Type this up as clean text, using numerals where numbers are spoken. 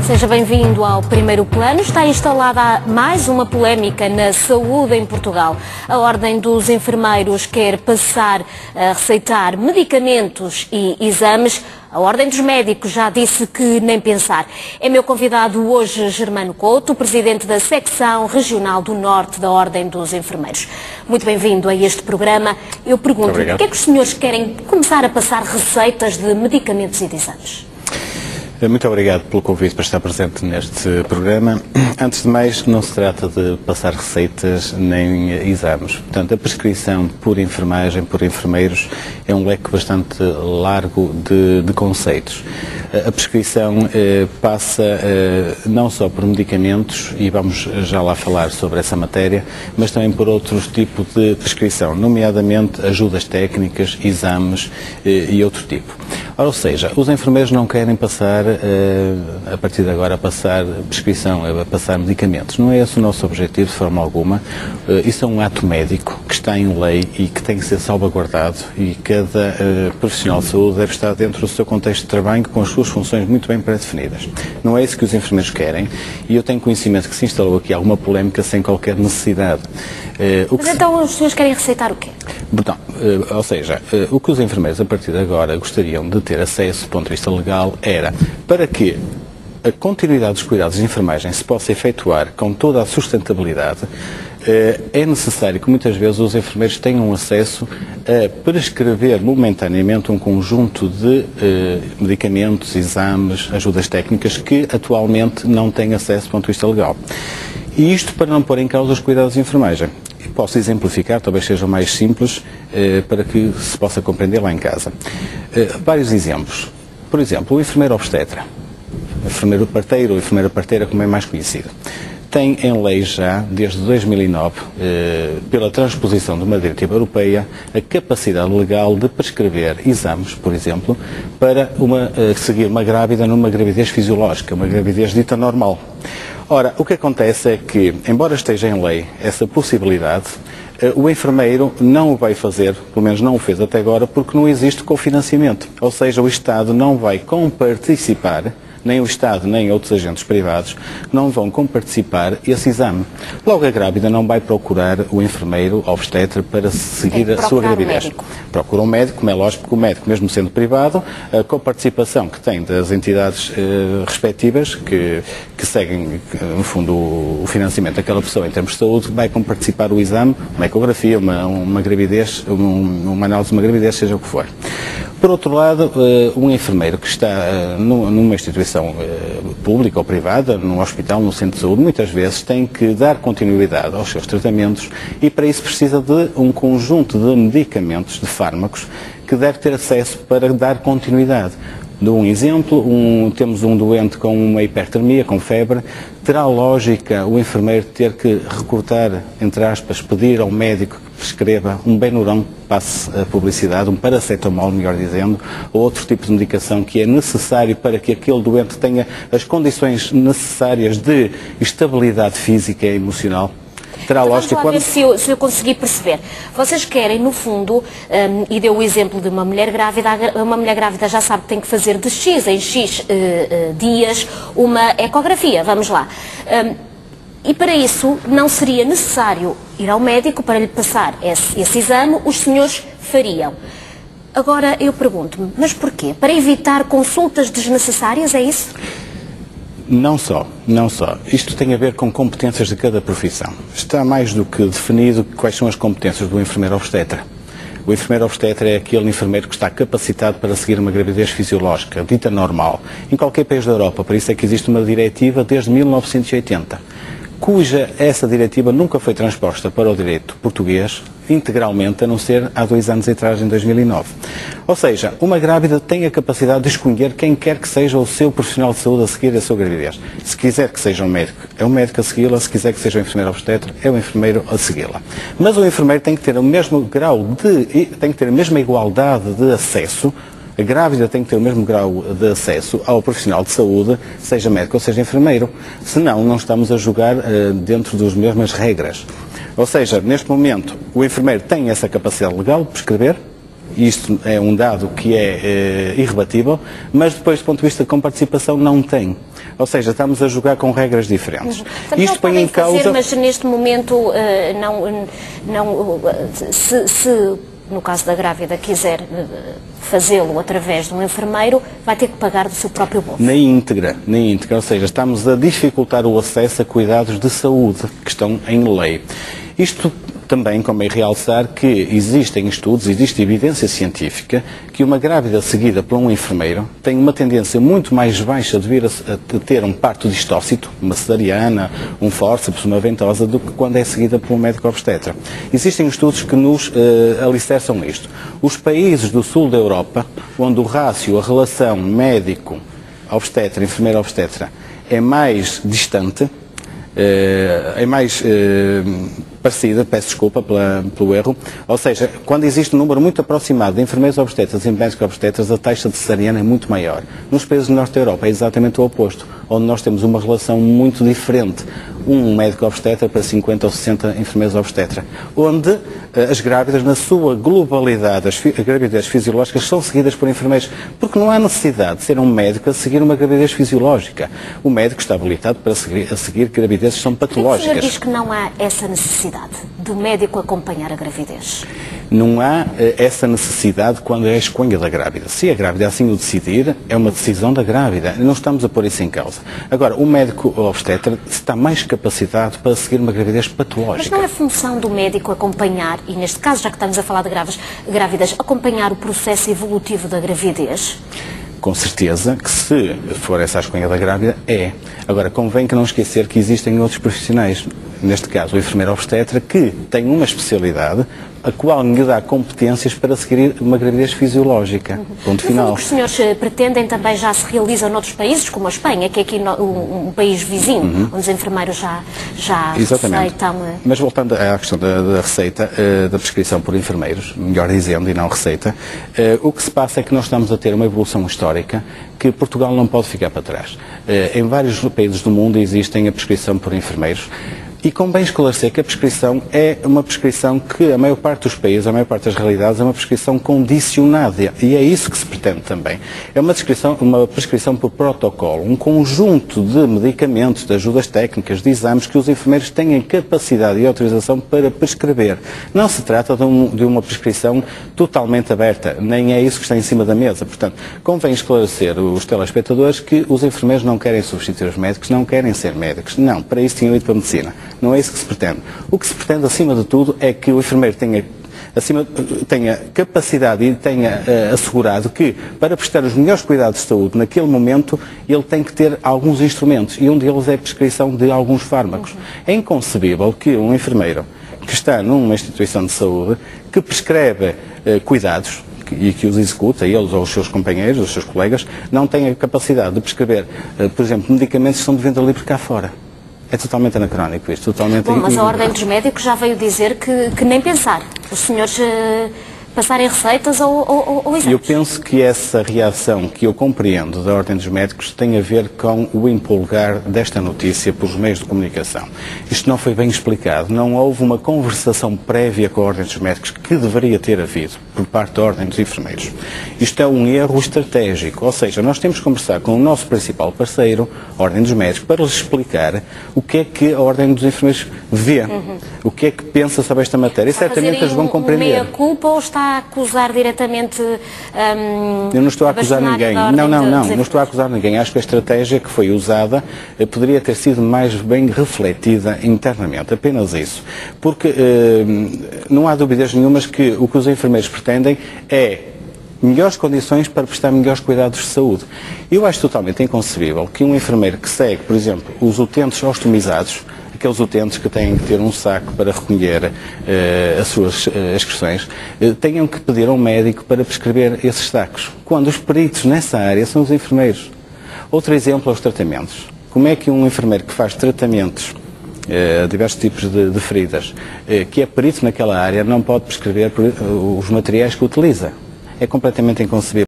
Seja bem-vindo ao Primeiro Plano. Está instalada mais uma polémica na saúde em Portugal. A Ordem dos Enfermeiros quer passar a receitar medicamentos e exames. A Ordem dos Médicos já disse que nem pensar. É meu convidado hoje Germano Couto, presidente da Secção Regional do Norte da Ordem dos Enfermeiros. Muito bem-vindo a este programa. Eu pergunto, por que é que os senhores querem começar a passar receitas de medicamentos e de exames? Muito obrigado pelo convite para estar presente neste programa. Antes de mais, não se trata de passar receitas nem exames. Portanto, a prescrição por enfermagem, por enfermeiros, é um leque bastante largo de conceitos. A prescrição passa não só por medicamentos, e vamos já lá falar sobre essa matéria, mas também por outros tipos de prescrição, nomeadamente ajudas técnicas, exames e outro tipo. Ou seja, os enfermeiros não querem passar, a partir de agora, a passar prescrição, a passar medicamentos. Não é esse o nosso objetivo, de forma alguma. Isso é um ato médico que está em lei e que tem que ser salvaguardado, e cada profissional de saúde deve estar dentro do seu contexto de trabalho com as suas funções muito bem pré-definidas. Não é isso que os enfermeiros querem, e eu tenho conhecimento que se instalou aqui alguma polémica sem qualquer necessidade. Mas então os senhores querem receitar o quê? Então, ou seja, o que os enfermeiros a partir de agora gostariam de ter acesso do ponto de vista legal era para que a continuidade dos cuidados de enfermagem se possa efetuar com toda a sustentabilidade. É necessário que muitas vezes os enfermeiros tenham acesso a prescrever momentaneamente um conjunto de medicamentos, exames, ajudas técnicas que atualmente não têm acesso do ponto de vista legal. E isto para não pôr em causa os cuidados de enfermagem. Posso exemplificar, talvez seja mais simples, para que se possa compreender lá em casa. Vários exemplos. Por exemplo, o enfermeiro obstetra, o enfermeiro parteiro, ou enfermeira parteira, como é mais conhecido, tem em lei já, desde 2009, pela transposição de uma diretiva europeia, a capacidade legal de prescrever exames, por exemplo, para seguir uma grávida numa gravidez fisiológica, uma gravidez dita normal. Ora, o que acontece é que, embora esteja em lei essa possibilidade, o enfermeiro não o vai fazer, pelo menos não o fez até agora, porque não existe cofinanciamento. Ou seja, o Estado não vai comparticipar, nem o Estado, nem outros agentes privados, não vão comparticipar esse exame. Logo, a grávida não vai procurar o enfermeiro obstetra para seguir a sua gravidez. Procura um médico, como é lógico, porque o médico, mesmo sendo privado, a coparticipação que tem das entidades respectivas, que seguem, no fundo, o financiamento daquela pessoa em termos de saúde, vai comparticipar o exame, uma ecografia, uma gravidez, uma análise de uma gravidez, seja o que for. Por outro lado, um enfermeiro que está numa instituição pública ou privada, num hospital, num centro de saúde, muitas vezes tem que dar continuidade aos seus tratamentos, e para isso precisa de um conjunto de medicamentos, de fármacos, que deve ter acesso para dar continuidade. Dou um exemplo, temos um doente com uma hipertermia, com febre, terá lógica o enfermeiro ter que recortar, entre aspas, pedir ao médico que prescreva um Benuron, passe a publicidade, um paracetamol, melhor dizendo, ou outro tipo de medicação que é necessário para que aquele doente tenha as condições necessárias de estabilidade física e emocional? Terá lógica quando... ver se eu conseguir perceber. Vocês querem, no fundo, e deu o exemplo de uma mulher grávida já sabe que tem que fazer de X em X dias uma ecografia, vamos lá. E para isso não seria necessário ir ao médico para lhe passar esse exame, os senhores fariam. Agora eu pergunto-me, mas porquê? Para evitar consultas desnecessárias, é isso? Não só. Isto tem a ver com competências de cada profissão. Está mais do que definido quais são as competências do enfermeiro obstetra. O enfermeiro obstetra é aquele enfermeiro que está capacitado para seguir uma gravidez fisiológica, dita normal, em qualquer país da Europa. Por isso é que existe uma diretiva desde 1980, cuja essa diretiva nunca foi transposta para o direito português integralmente, a não ser há 2 anos atrás, em 2009. Ou seja, uma grávida tem a capacidade de escolher quem quer que seja o seu profissional de saúde a seguir a sua gravidez. Se quiser que seja um médico, é o médico a segui-la. Se quiser que seja um enfermeiro obstetra, é o enfermeiro a segui-la. Mas o enfermeiro tem que ter o mesmo grau tem que ter a mesma igualdade de acesso. A grávida tem que ter o mesmo grau de acesso ao profissional de saúde, seja médico ou seja enfermeiro. Senão, não estamos a jogar dentro das mesmas regras. Ou seja, neste momento, o enfermeiro tem essa capacidade legal de prescrever, isto é um dado que é irrebatível, mas depois do ponto de vista de comparticipação não tem. Ou seja, estamos a jogar com regras diferentes. Isto põe em causa... mas neste momento, se no caso da grávida quiser fazê-lo através de um enfermeiro, vai ter que pagar do seu próprio bolso. Na íntegra, ou seja, estamos a dificultar o acesso a cuidados de saúde que estão em lei. Isto também convém realçar que existem estudos, existe evidência científica que uma grávida seguida por um enfermeiro tem uma tendência muito mais baixa de vir a ter um parto distócito, uma cesariana, um fórceps, uma ventosa, do que quando é seguida por um médico obstetra. Existem estudos que nos alicerçam isto. Os países do sul da Europa, onde o rácio, a relação médico-obstetra, enfermeiro-obstetra, é mais distante, é mais parecida, peço desculpa pelo erro, ou seja, quando existe um número muito aproximado de enfermeiros obstetras e médicos obstetras, a taxa de cesariana é muito maior. Nos países do norte da Europa é exatamente o oposto, onde nós temos uma relação muito diferente, um médico obstetra para 50 ou 60 enfermeiros obstetra, onde as grávidas, na sua globalidade, as gravidez fisiológicas são seguidas por enfermeiros, porque não há necessidade de ser um médico a seguir uma gravidez fisiológica. O médico está habilitado para seguir gravidezes que são patológicas. O senhor diz que não há essa necessidade do médico acompanhar a gravidez? Não há essa necessidade quando é a escolha da grávida. Se a grávida assim o decidir, é uma decisão da grávida. Não estamos a pôr isso em causa. Agora, o médico obstetra está mais capacitado para seguir uma gravidez patológica. Mas não é função do médico acompanhar, e neste caso, já que estamos a falar de grávidas, acompanhar o processo evolutivo da gravidez? Com certeza que, se for essa a escolha da grávida, é. Agora, convém que não esquecer que existem outros profissionais, neste caso o enfermeiro obstetra, que tem uma especialidade a qual lhe dá competências para seguir uma gravidez fisiológica. Ponto final. O que os senhores pretendem também já se realiza noutros países, como a Espanha, que é aqui um país vizinho, onde os enfermeiros já receitam... Mas voltando à questão da receita, da prescrição por enfermeiros, melhor dizendo, e não receita, o que se passa é que nós estamos a ter uma evolução histórica que Portugal não pode ficar para trás. Em vários países do mundo existem a prescrição por enfermeiros. E convém esclarecer que a prescrição é uma prescrição que a maior parte dos países, a maior parte das realidades, é uma prescrição condicionada. E é isso que se pretende também. É uma prescrição por protocolo, um conjunto de medicamentos, de ajudas técnicas, de exames que os enfermeiros têm capacidade e autorização para prescrever. Não se trata de uma prescrição totalmente aberta, nem é isso que está em cima da mesa. Portanto, convém esclarecer os telespectadores que os enfermeiros não querem substituir os médicos, não querem ser médicos. Não, para isso tinham ido para a medicina. Não é isso que se pretende. O que se pretende, acima de tudo, é que o enfermeiro tenha capacidade e tenha assegurado que, para prestar os melhores cuidados de saúde naquele momento, ele tem que ter alguns instrumentos, e um deles é a prescrição de alguns fármacos. É inconcebível que um enfermeiro que está numa instituição de saúde, que prescreve cuidados, e que os executa, eles ou os seus companheiros, os seus colegas, não tenha capacidade de prescrever, por exemplo, medicamentos que são de venda livre cá fora. É totalmente anacrónico isto, totalmente... Bom, mas a Ordem dos Médicos já veio dizer que nem pensar. Os senhores passarem receitas ou exames. Eu penso que essa reação que eu compreendo da Ordem dos Médicos tem a ver com o empolgar desta notícia pelos meios de comunicação. Isto não foi bem explicado, não houve uma conversação prévia com a Ordem dos Médicos que deveria ter havido por parte da Ordem dos Enfermeiros. Isto é um erro estratégico, ou seja, nós temos que conversar com o nosso principal parceiro, a Ordem dos Médicos, para lhes explicar o que é que a Ordem dos Enfermeiros vê, o que é que pensa sobre esta matéria, e certamente eles vão compreender. Meia-culpa ou está a acusar diretamente eu não estou a acusar ninguém. Não estou a acusar ninguém. Acho que a estratégia que foi usada poderia ter sido mais bem refletida internamente. Apenas isso. Porque não há dúvidas nenhumas que o que os enfermeiros pretendem é melhores condições para prestar melhores cuidados de saúde. Eu acho totalmente inconcebível que um enfermeiro que segue, por exemplo, os utentes ostomizados, aqueles utentes que têm que ter um saco para recolher as suas excreções, tenham que pedir a um médico para prescrever esses sacos, quando os peritos nessa área são os enfermeiros. Outro exemplo é os tratamentos. Como é que um enfermeiro que faz tratamentos a diversos tipos de feridas, que é perito naquela área, não pode prescrever os materiais que utiliza? É completamente inconcebível.